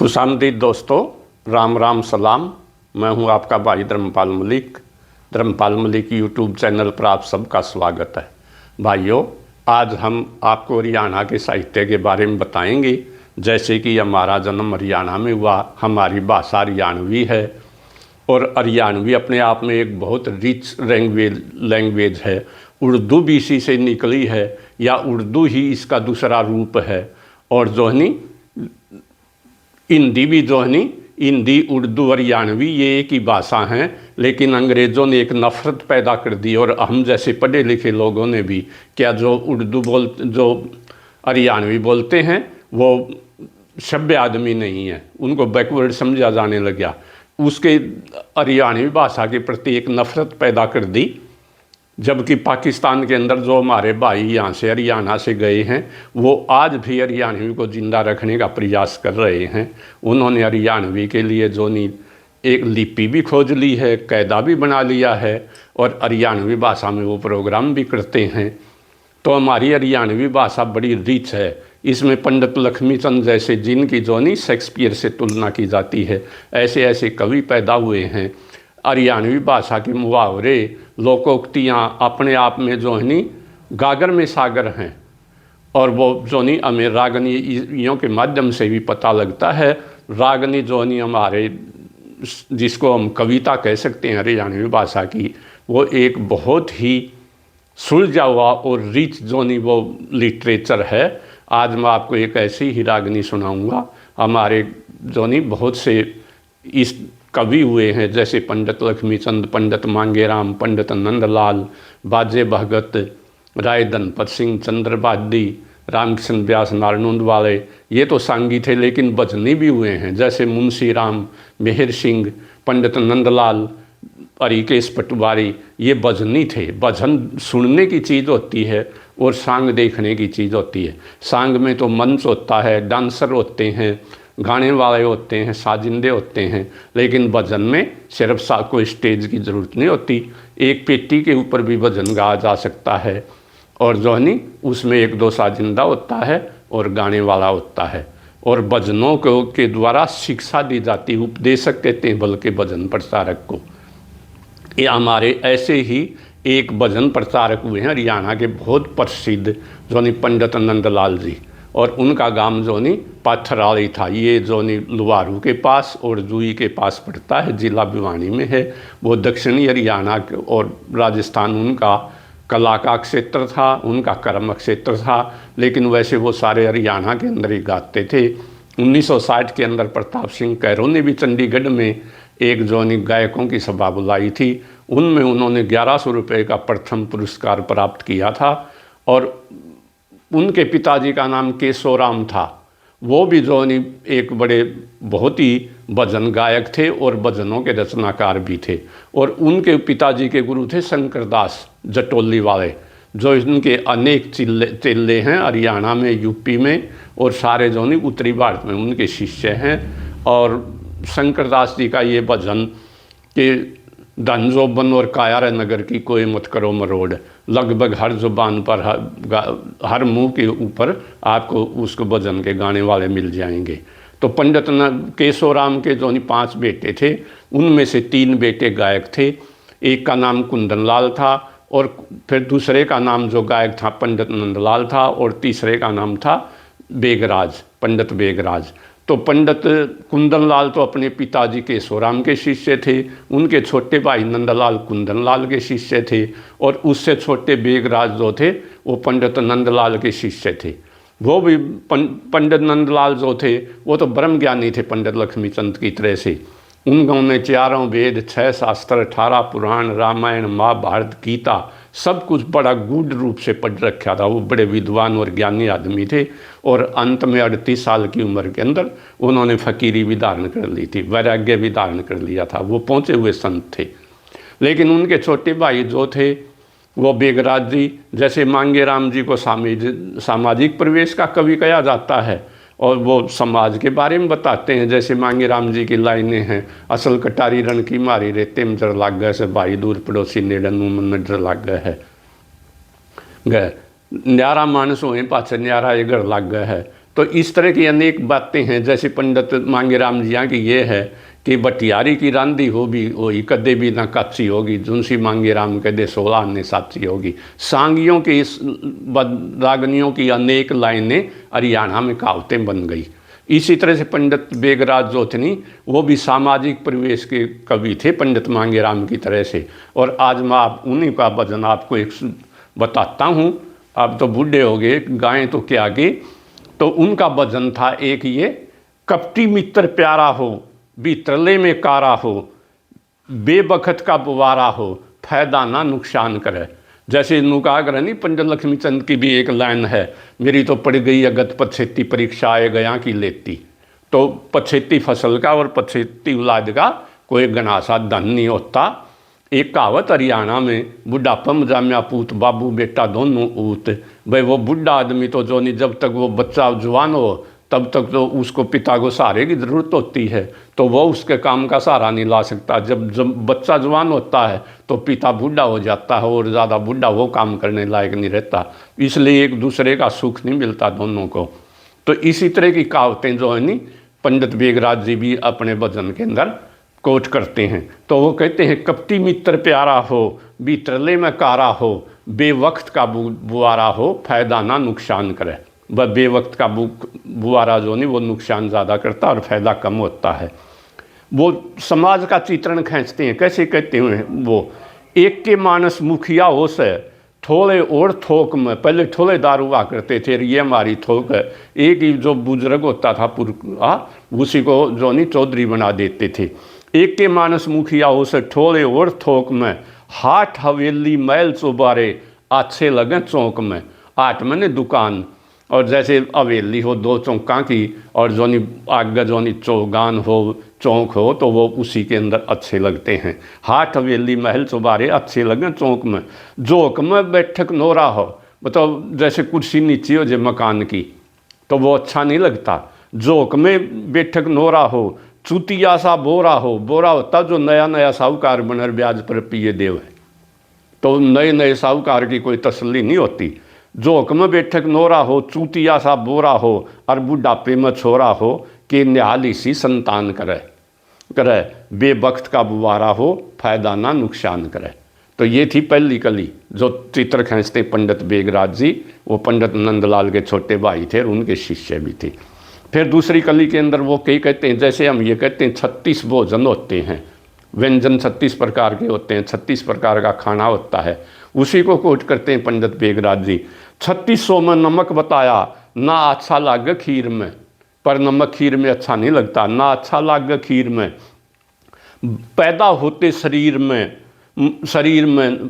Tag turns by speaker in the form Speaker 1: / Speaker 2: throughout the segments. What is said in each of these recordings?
Speaker 1: खुशामदीद दोस्तों, राम राम सलाम। मैं हूं आपका भाई धर्मपाल मलिक यूट्यूब चैनल पर आप सबका स्वागत है। भाइयों, आज हम आपको हरियाणा के साहित्य के बारे में बताएंगे। जैसे कि हमारा जन्म हरियाणा में हुआ, हमारी भाषा हरियाणवी है और हरियाणवी अपने आप में एक बहुत रिच लैंग्वेज है। उर्दू भी इसी से निकली है या उर्दू ही इसका दूसरा रूप है। और जोहनी हिंदी भी हिंदी उर्दू हरियाणवी ये एक ही भाषा हैं, लेकिन अंग्रेज़ों ने एक नफ़रत पैदा कर दी और हम जैसे पढ़े लिखे लोगों ने भी क्या जो जो हरियाणवी बोलते हैं वो सभ्य आदमी नहीं है, उनको बैकवर्ड समझा जाने लगा। उसके हरियाणवी भाषा के प्रति एक नफ़रत पैदा कर दी। जबकि पाकिस्तान के अंदर जो हमारे भाई यहाँ से हरियाणा से गए हैं वो आज भी हरियाणवी को ज़िंदा रखने का प्रयास कर रहे हैं। उन्होंने हरियाणवी के लिए एक लिपि भी खोज ली है, कायदा भी बना लिया है और हरियाणवी भाषा में वो प्रोग्राम भी करते हैं। तो हमारी हरियाणवी भाषा बड़ी रिच है। इसमें पंडित लक्ष्मीचंद जैसे जिनकी शेक्सपियर से तुलना की जाती है, ऐसे ऐसे कवि पैदा हुए हैं। हरियाणवी भाषा के मुहावरे, लोकोक्तियाँ अपने आप में गागर में सागर हैं और वो हमें रागनियों के माध्यम से भी पता लगता है। रागनी हमारे जिसको हम कविता कह सकते हैं हरियाणवी भाषा की, वो एक बहुत ही सुलझा हुआ और रिच वो लिटरेचर है। आज मैं आपको एक ऐसी ही रागनी सुनाऊंगा। हमारे बहुत से इस कवि हुए हैं, जैसे पंडित लक्ष्मीचंद, पंडित मांगेराम, पंडित नंदलाल, बाजे भगत, राय धनपत सिंह, चंद्रबादी, रामकृष्ण व्यास, नारनूंद वाले, ये तो सांगी थे, लेकिन भजनी भी हुए हैं। जैसे मुंशी राम, मेहर सिंह, पंडित नंदलाल, हरिकेश पटवारी, ये भजनी थे। भजन सुनने की चीज़ होती है और सांग देखने की चीज़ होती है। सांग में तो मंच होता है, डांसर होते हैं, गाने वाले होते हैं, साजिंदे होते हैं, लेकिन भजन में सिर्फ कोई स्टेज की ज़रूरत नहीं होती। एक पेटी के ऊपर भी भजन गाया जा सकता है और उसमें एक दो साजिंदा होता है और गाने वाला होता है। और भजनों के द्वारा शिक्षा दी जाती, उपदेशक कहते हैं बल्कि भजन प्रचारक को। ये हमारे ऐसे ही एक भजन प्रचारक हुए हैं हरियाणा के बहुत प्रसिद्ध पंडित नंदलाल जी, और उनका गांव पाथराली था। ये लुवारू के पास और जुई के पास पड़ता है, जिला भिवानी में है। वो दक्षिणी हरियाणा और राजस्थान उनका कला का क्षेत्र था, उनका कर्म क्षेत्र था, लेकिन वैसे वो सारे हरियाणा के अंदर ही गाते थे। 1960 के अंदर प्रताप सिंह कैरों ने भी चंडीगढ़ में एक गायकों की सभा बुलाई थी। उनमें उन्होंने 1100 रुपये का प्रथम पुरस्कार प्राप्त किया था। और उनके पिताजी का नाम केशोराम था। वो भी एक बड़े बहुत ही भजन गायक थे और भजनों के रचनाकार भी थे। और उनके पिताजी के गुरु थे शंकरदास जटोली वाले, जो इनके अनेक चेले हैं हरियाणा में, यूपी में और सारे उत्तरी भारत में उनके शिष्य हैं। और शंकरदास जी का ये भजन कि धनजोबन और कायार नगर की कोई मत करो मरोड़, लगभग हर जुबान पर, हर मुंह के ऊपर आपको उसको भजन के गाने वाले मिल जाएंगे। तो पंडित केशोराम के 5 बेटे थे, उनमें से 3 बेटे गायक थे। एक का नाम कुंदनलाल था और फिर दूसरे का नाम जो गायक था पंडित नंदलाल था और तीसरे का नाम था बेगराज, पंडित बेगराज। तो पंडित कुंदनलाल तो अपने पिताजी केशोराम के शिष्य थे, उनके छोटे भाई नंदलाल कुंदनलाल के शिष्य थे और उससे छोटे बेगराज जो थे वो पंडित नंदलाल के शिष्य थे। वो भी पंडित नंदलाल जो थे वो तो ब्रह्म ज्ञानी थे पंडित लक्ष्मीचंद की तरह से। उन्होंने 4 वेद, 6 शास्त्र, 18 पुराण, रामायण, महाभारत, गीता सब कुछ बड़ा गूढ़ रूप से पढ़ रखा था। वो बड़े विद्वान और ज्ञानी आदमी थे और अंत में 38 साल की उम्र के अंदर उन्होंने फकीरी भी धारण कर ली थी, वैराग्य भी धारण कर लिया था। वो पहुँचे हुए संत थे। लेकिन उनके छोटे भाई जो थे वो बेगराज जी, जैसे मांगेराम जी को सामाजिक परिवेश का कवि कहा जाता है और वो समाज के बारे में बताते हैं। जैसे मांगेराम जी की लाइनें हैं, असल कटारी रण की मारी रेते में डर लाग गए से, भाई दूर पड़ोसी नेड़न मन डर लाग गए है, न्यारा मानस होए पाछे न्यारा ये घर लाग गए है। तो इस तरह की अनेक बातें हैं। जैसे पंडित मांगेराम जिया की ये है कि बटियारी की रांधी हो भी वही कदे भी ना काची होगी, जुनसी मांगेराम कदे 16 ने साची होगी। सांगियों की इस रागनियों की अनेक लाइनें हरियाणा में कहावतें बन गई। इसी तरह से पंडित बेगराज जोतनी वो भी सामाजिक परिवेश के कवि थे पंडित मांगेराम की तरह से। और आज मैं आप उन्हीं का भजन आपको एक बताता हूँ। आप तो बूढ़े हो गए, गाएं तो क्या गे। तो उनका भजन था एक ये, कपटी मित्र प्यारा हो, बीतरले में कारा हो, बेबखत का बुवारा हो, फायदा ना नुकसान करे। जैसे नुकागर नहीं, पंडित लक्ष्मीचंद की भी एक लाइन है, मेरी तो पड़ गई अगत पछेती परीक्षा आए गया की लेती। तो पछेती फसल का और पछेती औलाद का कोई गनासा धन नहीं होता। एक कहावत हरियाणा में, बुढ़ापा में जाम्या पूत, बाबू बेटा दोनों ऊत। भाई वो बुढ़ा आदमी तो जो नहीं, जब तक वो बच्चा जवान हो तब तक तो उसको पिता को सहारे की ज़रूरत होती है, तो वो उसके काम का सहारा नहीं ला सकता। जब बच्चा जवान होता है तो पिता बूढ़ा हो जाता है और ज़्यादा बूढ़ा वो काम करने लायक नहीं रहता, इसलिए एक दूसरे का सुख नहीं मिलता दोनों को। तो इसी तरह की कहावतें जो है नी पंडित बेगराज जी भी अपने भजन के अंदर कोट करते हैं। तो वो कहते हैं, कपटी मित्र प्यारा हो, बीतरले में कारा हो, बेवक्त का बुआरा हो, फायदा ना नुकसान करे। वह बेवक्त का बुआरा जो नहीं वो नुकसान ज़्यादा करता और फायदा कम होता है। वो समाज का चित्रण खींचते हैं। कैसे कहते हैं वो, एक के मानस मुखिया हो से थोड़े और थोक में, पहले थोड़े दारू हुआ करते थे, ये हमारी थोक है। एक ही जो बुजुर्ग होता था उसी को जो नहीं चौधरी बना देते थे। एक के मानस मुखिया हो से थोड़े और थोक में, हाट हवेली मैल चौबारे, अच्छे लगे चौक में। हाट में ने दुकान, और जैसे हवेली हो दो चौंका की, और जोनी आगे जोनी चौगान हो चौक हो तो वो उसी के अंदर अच्छे लगते हैं। हाट हवेली महल चौबारे, अच्छे लगे चौक में। जोक में बैठक नोरा हो, मतलब जैसे कुर्सी नीचे हो जे मकान की तो वो अच्छा नहीं लगता। जोक में बैठक नोरा हो, चुतिया सा बोरा हो, बोरा होता जो नया नया साहूकार बनर ब्याज पर पिए देव है, तो नए नए साहूकार की कोई तसल्ली नहीं होती। जोक में बैठक नोरा हो, चूतिया सा बोरा हो, और बुढ़ापे में छोरा हो, कि निहाली सी संतान करे, बेबख्त का बुवारा हो, फायदा ना नुकसान करे। तो ये थी पहली कली जो चित्र खींचते पंडित बेगराज जी। वो पंडित नंदलाल के छोटे भाई थे और उनके शिष्य भी थे। फिर दूसरी कली के अंदर वो कई कहते हैं, जैसे हम ये कहते हैं 36 भोजन होते हैं, व्यंजन 36 प्रकार के होते हैं, 36 प्रकार का खाना होता है। उसी को कोट करते हैं पंडित बेगराज जी। 3600 में नमक बताया, ना अच्छा लागे खीर में, पर नमक खीर में अच्छा नहीं लगता, ना अच्छा लागे खीर में। पैदा होते शरीर में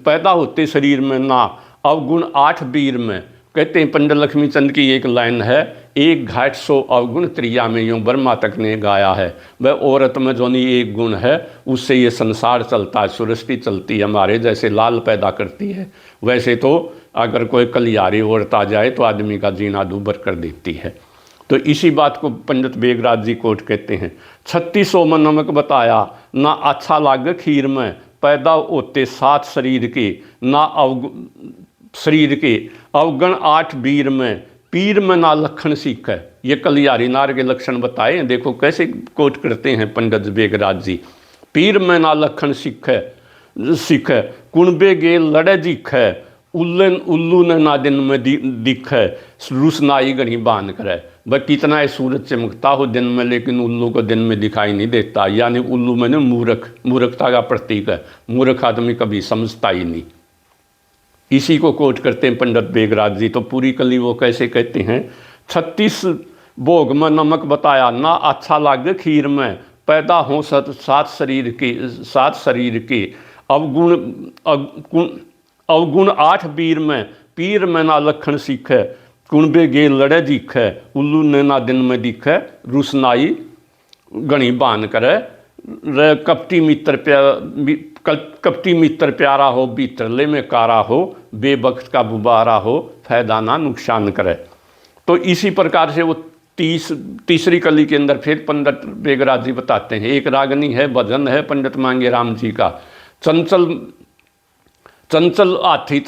Speaker 1: पैदा होते शरीर में, ना अवगुण 8 वीर में। कहते हैं पंडित लक्ष्मीचंद की एक लाइन है, एक घाट 100 अवगुण त्रिया में, यूँ ब्रह्मा तक ने गाया है। वह औरत में जो नहीं एक गुण है उससे ये संसार चलता है, सृष्टि चलती है। हमारे जैसे लाल पैदा करती है, वैसे तो अगर कोई कलियारी औरत आ जाए तो आदमी का जीना दूभर कर देती है। तो इसी बात को पंडित बेगराज जी कोट कहते हैं। 3600 में नमक बताया, ना अच्छा लागे खीर में, पैदा होते 7 शरीर के, ना शरीर के अवगण 8 वीर में, पीर में ना लक्षण सीख है। ये कलियारी नार के लक्षण बताए हैं, देखो कैसे कोट करते हैं पंडित बेगराज जी। पीर में ना लक्षण सीख है, कुणबे गे लड़े जीख है, उल्लू ने ना दिन में दिख है, रुसनाई गणी बान करे। वह कितना है सूरज चमकता हो दिन में, लेकिन उल्लू को दिन में दिखाई नहीं देता। यानी उल्लू मैंने मूर्खता का प्रतीक है, मूर्ख आदमी कभी समझता ही नहीं। इसी को कोट करते हैं पंडित बेगराज जी। तो पूरी कली वो कैसे कहते हैं, 36 भोग में नमक बताया, ना अच्छा लागे खीर में, पैदा हो 7 शरीर के, अवगुण 8 वीर में, पीर में ना लक्षण सीखे, कुणबे गे लड़े जीखे, उल्लू ने ना दिन में दिखे, रुसनाई गणी बान करे। कपटी मित्र प्यारा हो, बीतरले में कारा हो, बेबख्त का बुबारा हो, फायदा ना नुकसान करे। तो इसी प्रकार से वो तीसरी कली के अंदर फिर पंडित बेगराज जी बताते हैं। एक रागनी है, भजन है पंडित मांगेराम जी का, चंचल हाथी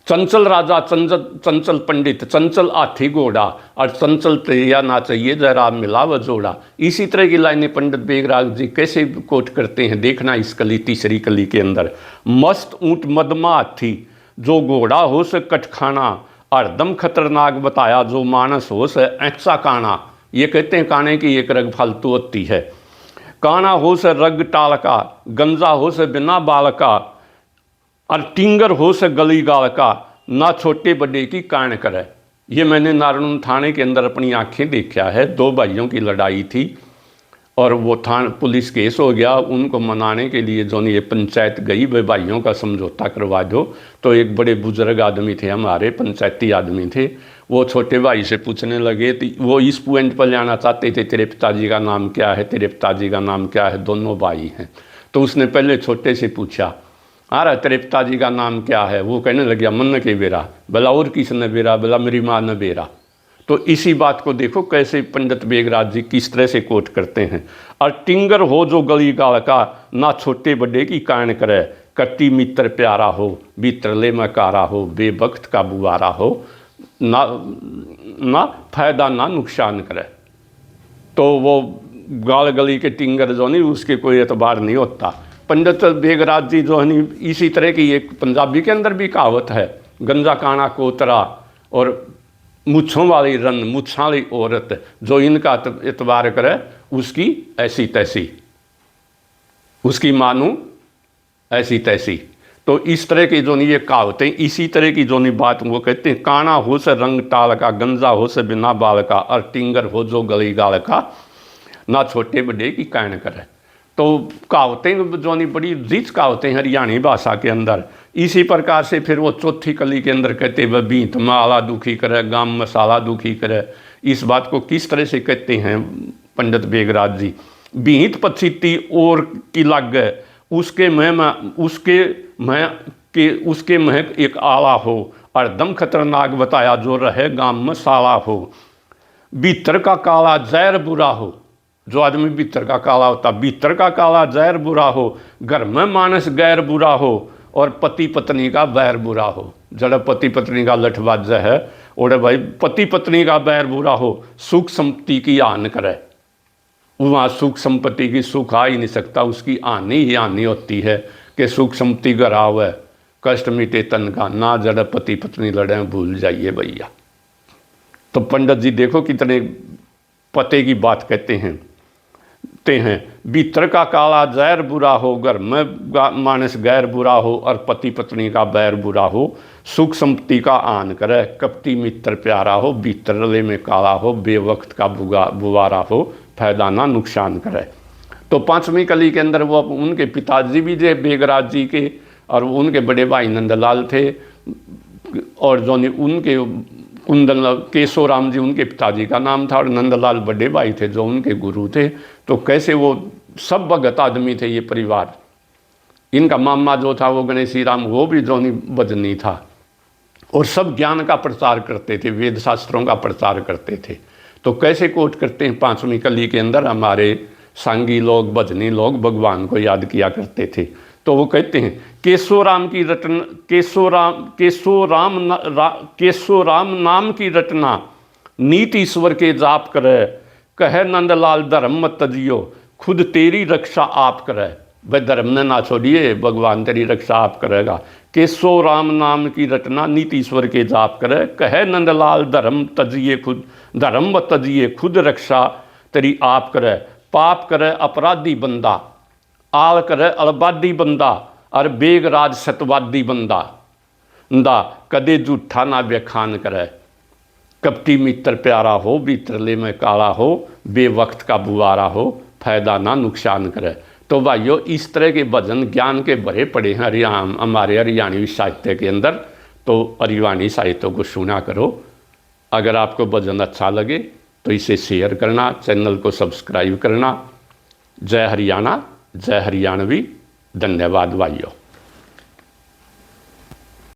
Speaker 1: चंचल राजा चंचल पंडित, चंचल हाथी घोड़ा और चंचल तैया ना चाहिए जरा मिलाव जोड़ा। इसी तरह की लाइनें पंडित बेगराज जी कैसे कोट करते हैं, देखना इस कली, तीसरी कली के अंदर। मस्त ऊंट मदमा हाथी जो घोड़ा हो से कटखाना, हरदम खतरनाक बताया जो मानस हो से ऐसा काना। ये कहते हैं काने की एक रग फालतू होती है। काना हो से रग टालका, गंजा हो से बिना बालका, और टिंगर हो से गली गाल का, ना छोटे बड़े की कान करे। ये मैंने नारायण थाने के अंदर अपनी आंखें देखा है। दो भाइयों की लड़ाई थी और वो थाना पुलिस केस हो गया। उनको मनाने के लिए जो ये पंचायत गई, वे भाइयों का समझौता करवा दो। तो एक बड़े बुजुर्ग आदमी थे, हमारे पंचायती आदमी थे, वो छोटे भाई से पूछने लगे, वो इस पॉइंट पर लाना चाहते थे, तेरे पिताजी का नाम क्या है, तेरे पिताजी का नाम क्या है, दोनों भाई हैं। तो उसने पहले छोटे से पूछा, अरे तेरे पिताजी का नाम क्या है? वो कहने लग गया मन के बेरा। भला और किसने बेरा? भला मेरी माँ ने बेरा। तो इसी बात को देखो कैसे पंडित बेगराज जी किस तरह से कोट करते हैं। और टिंगर हो जो गली गाल का, ना छोटे बड़े की कान करे, कट्टी मित्र प्यारा हो, बीतरले में कारा हो, बेबख्त का बुआरा हो, ना फायदा ना नुकसान करे। तो वो गाल गली के टिंगर जो नहीं, उसके कोई एतबार नहीं होता। पंडित बेगराज जी जो है इसी तरह की एक पंजाबी के अंदर भी कहावत है, गंजा काना कोतरा और मुच्छों वाली रन, मुच्छां वाली औरत, जो इनका एतबार करे उसकी ऐसी तैसी, उसकी मानू ऐसी तैसी। तो इस तरह की जो नहीं ये कहावतें, इसी तरह की जो नहीं बात वो कहते हैं, काना हो से रंग टाल का, गंजा हो से बिना बाल का, और टिंगर हो जो गली गाल का, ना छोटे बड़े की कान करे। तो कहावतें जो नहीं बड़ी रिच कहावतें हरियाणी भाषा के अंदर। इसी प्रकार से फिर वो चौथी कली के अंदर कहते वह बीत माला दुखी करे, गाम मसाला दुखी करे। इस बात को किस तरह से कहते हैं पंडित बेगराज जी, बीत पछीती और की लग, उसके मह एक आला हो, और दम खतरनाक बताया जो रहे गाम मसाला हो। भीतर का काला जहर बुरा हो, जो आदमी भीतर का काला होता, भीतर का काला जहर बुरा हो, घर में मानस गैर बुरा हो, और पति पत्नी का बैर बुरा हो। जड़ा पति पत्नी का लठबाज है, और भाई पति पत्नी का बैर बुरा हो, सुख संपत्ति की हानि करे। वहाँ सुख संपत्ति की सुख आ ही नहीं सकता, उसकी हानि ही हानि होती है कि सुख संपत्ति गरा हुआ है, कष्ट मिटे तन का, ना जड़ा पति पत्नी लड़े भूल जाइए भैया। तो पंडित जी देखो कितने पते की बात कहते हैं। भीतर का काला जहर बुरा हो, घर में मानस गैर बुरा हो, और पति पत्नी का बैर बुरा हो, सुख संपत्ति का आन करे, कपटी मित्र प्यारा हो, भीतरले में काला हो, बेवक्त का बुवारा हो, फायदा ना नुकसान करे। तो पांचवी कली के अंदर वो उनके पिताजी भी जे बेगराज जी के, और उनके बड़े भाई नंदलाल थे, और जो उनके कुंदन केशोराम जी उनके पिताजी का नाम था, और नंदलाल बड़े भाई थे जो उनके गुरु थे। तो कैसे वो सब भगत आदमी थे ये परिवार। इनका मामा जो था वो गणेशी राम, वो भी जो भजनी था, और सब ज्ञान का प्रचार करते थे, वेद शास्त्रों का प्रचार करते थे। तो कैसे कोट करते हैं, पांचवी कली के अंदर हमारे सांगी लोग, भजनी लोग भगवान को याद किया करते थे। तो वो कहते हैं, केशोराम की रटना, केशोराम नाम की रटना, नीति ईश्वर के जाप करे, कहे नंदलाल धर्म मत तजियो, खुद तेरी रक्षा आप करे। भाई धर्म ने ना छोड़िए, भगवान तेरी रक्षा आप करेगा। केशोराम नाम की रटना, नीति ईश्वर के जाप करे, कहे नंदलाल धर्म तजिए, खुद धर्म मत तजिए, खुद रक्षा तेरी आप करे। पाप करे अपराधी बंदा, आल करे अलबादी बंदा, और बेगराज सतवादी बंदा, कदे झूठा ना व्याख्यान करे। कपटी मित्र प्यारा हो, भीतरले में काला हो, बेवक्त का बुआरा हो, फायदा ना नुकसान करे। तो भाइयों इस तरह के भजन ज्ञान के भरे पड़े हैं हमारे हरियाणवी साहित्य के अंदर। तो हरियाणवी साहित्य को सुना करो। अगर आपको भजन अच्छा लगे तो इसे शेयर करना, चैनल को सब्सक्राइब करना। जय हरियाणा, जय हरियाणवी। धन्यवाद भाइयों।